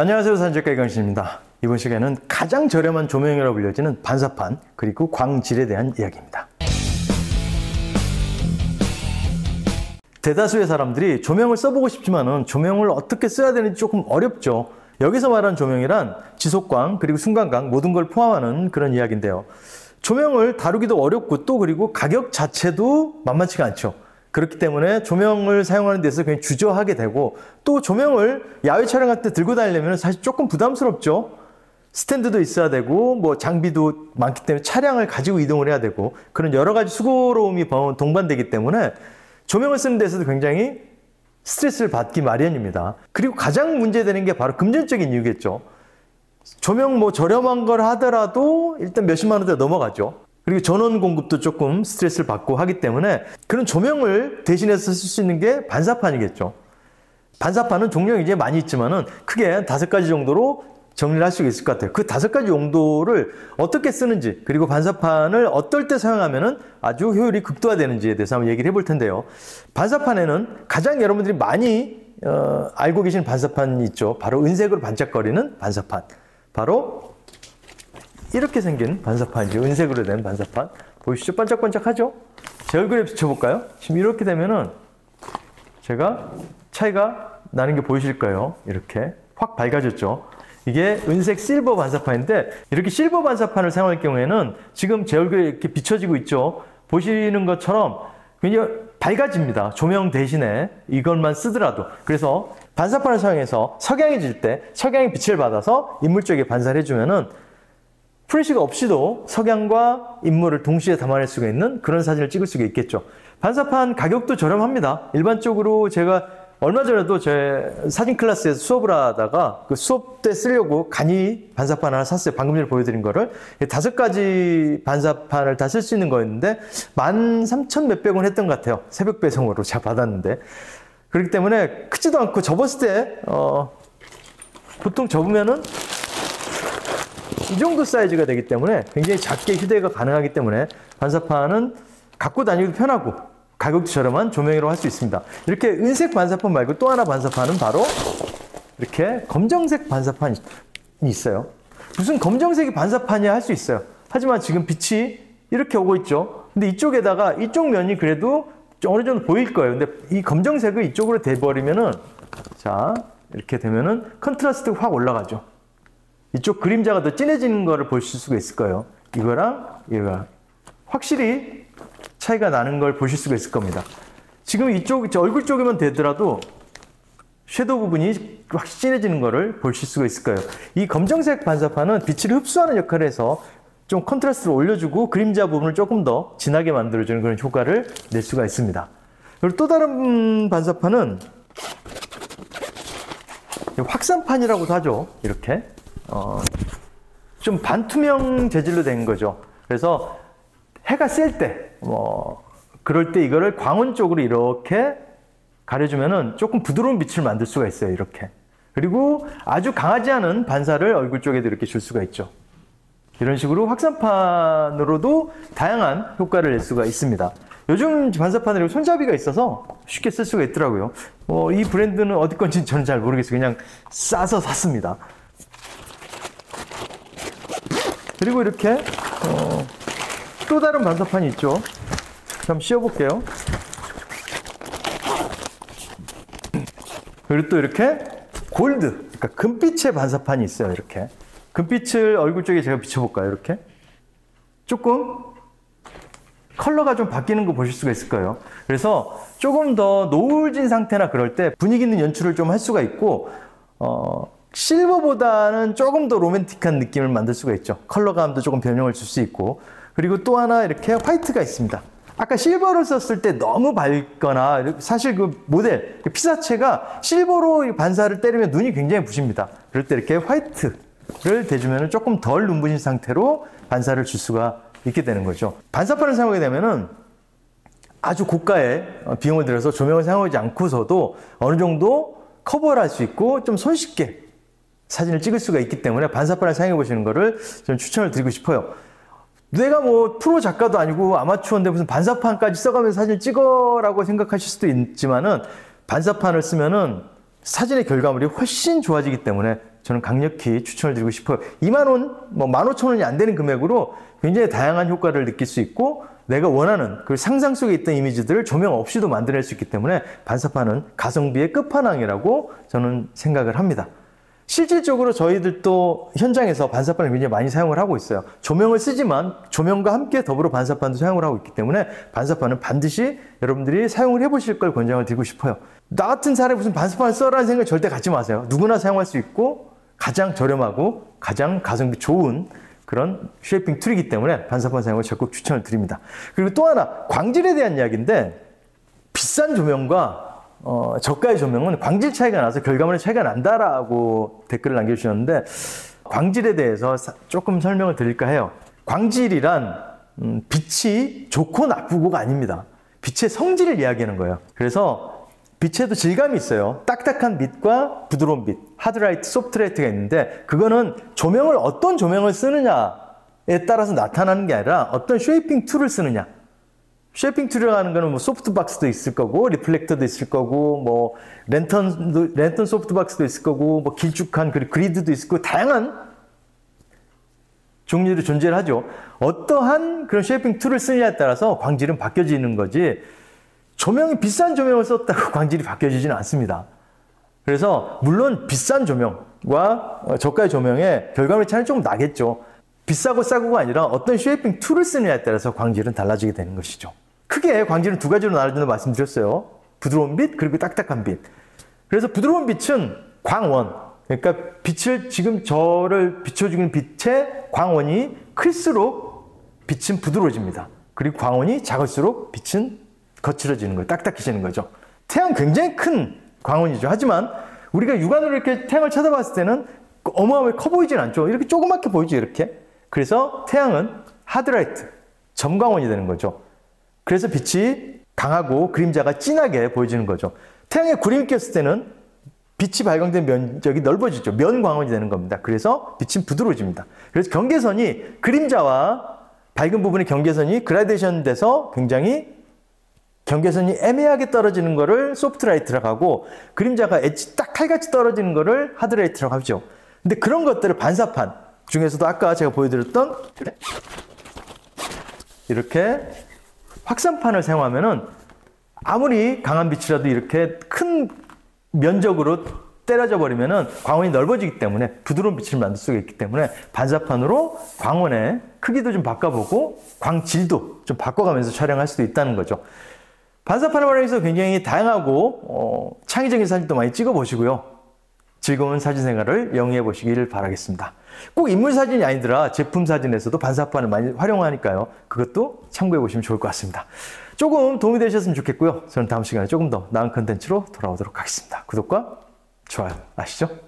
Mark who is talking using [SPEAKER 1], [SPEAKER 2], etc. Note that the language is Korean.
[SPEAKER 1] 안녕하세요, 사진작가 이강신입니다. 이번 시간에는 가장 저렴한 조명이라고 불려지는 반사판 그리고 광질에 대한 이야기입니다. 대다수의 사람들이 조명을 써보고 싶지만은 조명을 어떻게 써야 되는지 조금 어렵죠. 여기서 말하는 조명이란 지속광 그리고 순간광 모든 걸 포함하는 그런 이야기인데요. 조명을 다루기도 어렵고 또 그리고 가격 자체도 만만치가 않죠. 그렇기 때문에 조명을 사용하는 데서 굉장히 주저하게 되고, 또 조명을 야외 촬영할 때 들고 다니려면 사실 조금 부담스럽죠. 스탠드도 있어야 되고 뭐 장비도 많기 때문에 차량을 가지고 이동을 해야 되고 그런 여러 가지 수고로움이 동반되기 때문에 조명을 쓰는 데서도 굉장히 스트레스를 받기 마련입니다. 그리고 가장 문제되는 게 바로 금전적인 이유겠죠. 조명 뭐 저렴한 걸 하더라도 일단 몇십만 원대 넘어가죠. 그리고 전원 공급도 조금 스트레스를 받고 하기 때문에 그런 조명을 대신해서 쓸 수 있는 게 반사판이겠죠. 반사판은 종류가 이제 많이 있지만은 크게 5가지 정도로 정리를 할 수 있을 것 같아요. 그 5가지 용도를 어떻게 쓰는지, 그리고 반사판을 어떨 때 사용하면은 아주 효율이 극도화되는지에 대해서 한번 얘기를 해볼 텐데요. 반사판에는 가장 여러분들이 많이 알고 계신 반사판이 있죠. 바로 은색으로 반짝거리는 반사판. 바로 이렇게 생긴 반사판이죠. 은색으로 된 반사판. 보이시죠? 반짝반짝하죠? 제 얼굴에 비춰볼까요? 지금 이렇게 되면은 제가 차이가 나는 게 보이실 거예요. 이렇게 확 밝아졌죠? 이게 은색 실버 반사판인데, 이렇게 실버 반사판을 사용할 경우에는 지금 제 얼굴에 이렇게 비춰지고 있죠? 보시는 것처럼 굉장히 밝아집니다. 조명 대신에 이것만 쓰더라도. 그래서 반사판을 사용해서 석양이 질 때 석양의 빛을 받아서 인물 쪽에 반사를 해주면은 플래시가 없이도 석양과 인물을 동시에 담아낼 수가 있는 그런 사진을 찍을 수가 있겠죠. 반사판 가격도 저렴합니다. 일반적으로 제가 얼마 전에도 제 사진 클래스에서 수업을 하다가 그 수업 때 쓰려고 간이 반사판 하나 샀어요. 방금 전에 보여드린 거를. 5가지 반사판을 다 쓸 수 있는 거였는데 13,000 몇백 원 했던 것 같아요. 새벽 배송으로 제가 받았는데. 그렇기 때문에 크지도 않고 접었을 때 보통 접으면은 이 정도 사이즈가 되기 때문에 굉장히 작게 휴대가 가능하기 때문에 반사판은 갖고 다니기도 편하고 가격도 저렴한 조명이라고 할 수 있습니다. 이렇게 은색 반사판 말고 또 하나 반사판은 바로 이렇게 검정색 반사판이 있어요. 무슨 검정색이 반사판이야 할 수 있어요. 하지만 지금 빛이 이렇게 오고 있죠. 근데 이쪽에다가 이쪽 면이 그래도 어느 정도 보일 거예요. 근데 이 검정색을 이쪽으로 대버리면은, 자, 이렇게 되면은 컨트라스트가 확 올라가죠. 이쪽 그림자가 더 진해지는 거를 보실 수가 있을 거예요. 이거랑 이거랑 확실히 차이가 나는 걸 보실 수가 있을 겁니다. 지금 이쪽 얼굴 쪽에만 되더라도 섀도우 부분이 확실히 진해지는 거를 보실 수가 있을 거예요. 이 검정색 반사판은 빛을 흡수하는 역할을 해서 좀 컨트라스트를 올려주고 그림자 부분을 조금 더 진하게 만들어주는 그런 효과를 낼 수가 있습니다. 그리고 또 다른 반사판은 확산판이라고도 하죠. 이렇게 좀 반투명 재질로 된 거죠. 그래서 해가 셀 때, 그럴 때 이거를 광원 쪽으로 이렇게 가려주면은 조금 부드러운 빛을 만들 수가 있어요. 이렇게. 그리고 아주 강하지 않은 반사를 얼굴 쪽에도 이렇게 줄 수가 있죠. 이런 식으로 확산판으로도 다양한 효과를 낼 수가 있습니다. 요즘 반사판에 손잡이가 있어서 쉽게 쓸 수가 있더라고요. 이 브랜드는 어디 건지 저는 잘 모르겠어요. 그냥 싸서 샀습니다. 그리고 이렇게 또 다른 반사판이 있죠. 한번 씌워볼게요. 그리고 또 이렇게 골드, 그러니까 금빛의 반사판이 있어요. 이렇게 금빛을 얼굴 쪽에 제가 비춰볼까요? 이렇게 조금 컬러가 좀 바뀌는 거 보실 수가 있을 거예요. 그래서 조금 더 노을진 상태나 그럴 때 분위기 있는 연출을 좀 할 수가 있고, 실버보다는 조금 더 로맨틱한 느낌을 만들 수가 있죠. 컬러감도 조금 변형을 줄 수 있고. 그리고 또 하나 이렇게 화이트가 있습니다. 아까 실버를 썼을 때 너무 밝거나, 사실 그 모델, 피사체가 실버로 반사를 때리면 눈이 굉장히 부십니다. 그럴 때 이렇게 화이트를 대주면 조금 덜 눈부신 상태로 반사를 줄 수가 있게 되는 거죠. 반사판을 사용하게 되면은 아주 고가의 비용을 들여서 조명을 사용하지 않고서도 어느 정도 커버를 할 수 있고 좀 손쉽게 사진을 찍을 수가 있기 때문에 반사판을 사용해 보시는 거를 좀 추천을 드리고 싶어요. 내가 뭐 프로 작가도 아니고 아마추어인데 무슨 반사판까지 써가면서 사진을 찍어라고 생각하실 수도 있지만은 반사판을 쓰면은 사진의 결과물이 훨씬 좋아지기 때문에 저는 강력히 추천을 드리고 싶어요. 2만 원, 뭐 15,000원이 안 되는 금액으로 굉장히 다양한 효과를 느낄 수 있고 내가 원하는 그 상상 속에 있던 이미지들을 조명 없이도 만들어낼 수 있기 때문에 반사판은 가성비의 끝판왕이라고 저는 생각을 합니다. 실질적으로 저희들도 현장에서 반사판을 굉장히 많이 사용을 하고 있어요. 조명을 쓰지만 조명과 함께 더불어 반사판도 사용을 하고 있기 때문에 반사판은 반드시 여러분들이 사용을 해보실 걸 권장을 드리고 싶어요. 나 같은 사람이 무슨 반사판을 써라는 생각 절대 갖지 마세요. 누구나 사용할 수 있고 가장 저렴하고 가장 가성비 좋은 그런 쉐이핑 툴이기 때문에 반사판 사용을 적극 추천을 드립니다. 그리고 또 하나 광질에 대한 이야기인데 비싼 조명과 저가의 조명은 광질 차이가 나서 결과물의 차이가 난다라고 댓글을 남겨주셨는데 광질에 대해서 조금 설명을 드릴까 해요. 광질이란 빛이 좋고 나쁘고가 아닙니다. 빛의 성질을 이야기하는 거예요. 그래서 빛에도 질감이 있어요. 딱딱한 빛과 부드러운 빛, 하드라이트, 소프트라이트가 있는데 그거는 조명을 어떤 조명을 쓰느냐에 따라서 나타나는 게 아니라 어떤 쉐이핑 툴을 쓰느냐. 쉐이핑 툴이라고 하는 거는 뭐 소프트박스도 있을 거고, 리플렉터도 있을 거고, 뭐 랜턴 소프트박스도 있을 거고, 뭐 길쭉한 그리드도 있을 거고, 다양한 종류로 존재를 하죠. 어떠한 그런 쉐이핑 툴을 쓰느냐에 따라서 광질은 바뀌어지는 거지, 조명이 비싼 조명을 썼다고 광질이 바뀌어지지는 않습니다. 그래서 물론 비싼 조명과 저가의 조명의 결과물 차이는 조금 나겠죠. 비싸고 싸고가 아니라 어떤 쉐이핑 툴을 쓰느냐에 따라서 광질은 달라지게 되는 것이죠. 크게 광질은 두 가지로 나눠진다고 말씀드렸어요. 부드러운 빛 그리고 딱딱한 빛. 그래서 부드러운 빛은 광원, 그러니까 빛을 지금 저를 비춰주는 빛의 광원이 클수록 빛은 부드러워집니다. 그리고 광원이 작을수록 빛은 거칠어지는 거예요. 딱딱해지는 거죠. 태양 굉장히 큰 광원이죠. 하지만 우리가 육안으로 이렇게 태양을 쳐다봤을 때는 어마어마하게 커 보이진 않죠. 이렇게 조그맣게 보이죠. 이렇게. 그래서 태양은 하드라이트, 점광원이 되는 거죠. 그래서 빛이 강하고 그림자가 진하게 보여지는 거죠. 태양에 구름이 꼈을 때는 빛이 발광된 면적이 넓어지죠. 면광원이 되는 겁니다. 그래서 빛은 부드러워집니다. 그래서 경계선이 그림자와 밝은 부분의 경계선이 그라데이션 돼서 굉장히 경계선이 애매하게 떨어지는 거를 소프트라이트라고 하고 그림자가 엣지 딱 칼같이 떨어지는 거를 하드라이트라고 하죠. 근데 그런 것들을 반사판 중에서도 아까 제가 보여드렸던 이렇게 확산판을 사용하면은 아무리 강한 빛이라도 이렇게 큰 면적으로 때려져 버리면은 광원이 넓어지기 때문에 부드러운 빛을 만들 수가 있기 때문에 반사판으로 광원의 크기도 좀 바꿔보고 광질도 좀 바꿔가면서 촬영할 수도 있다는 거죠. 반사판을 활용해서 굉장히 다양하고 창의적인 사진도 많이 찍어 보시고요. 즐거운 사진 생활을 영위해 보시길 바라겠습니다. 꼭 인물 사진이 아니더라 제품 사진에서도 반사판을 많이 활용하니까요. 그것도 참고해 보시면 좋을 것 같습니다. 조금 도움이 되셨으면 좋겠고요. 저는 다음 시간에 조금 더 나은 컨텐츠로 돌아오도록 하겠습니다. 구독과 좋아요 아시죠?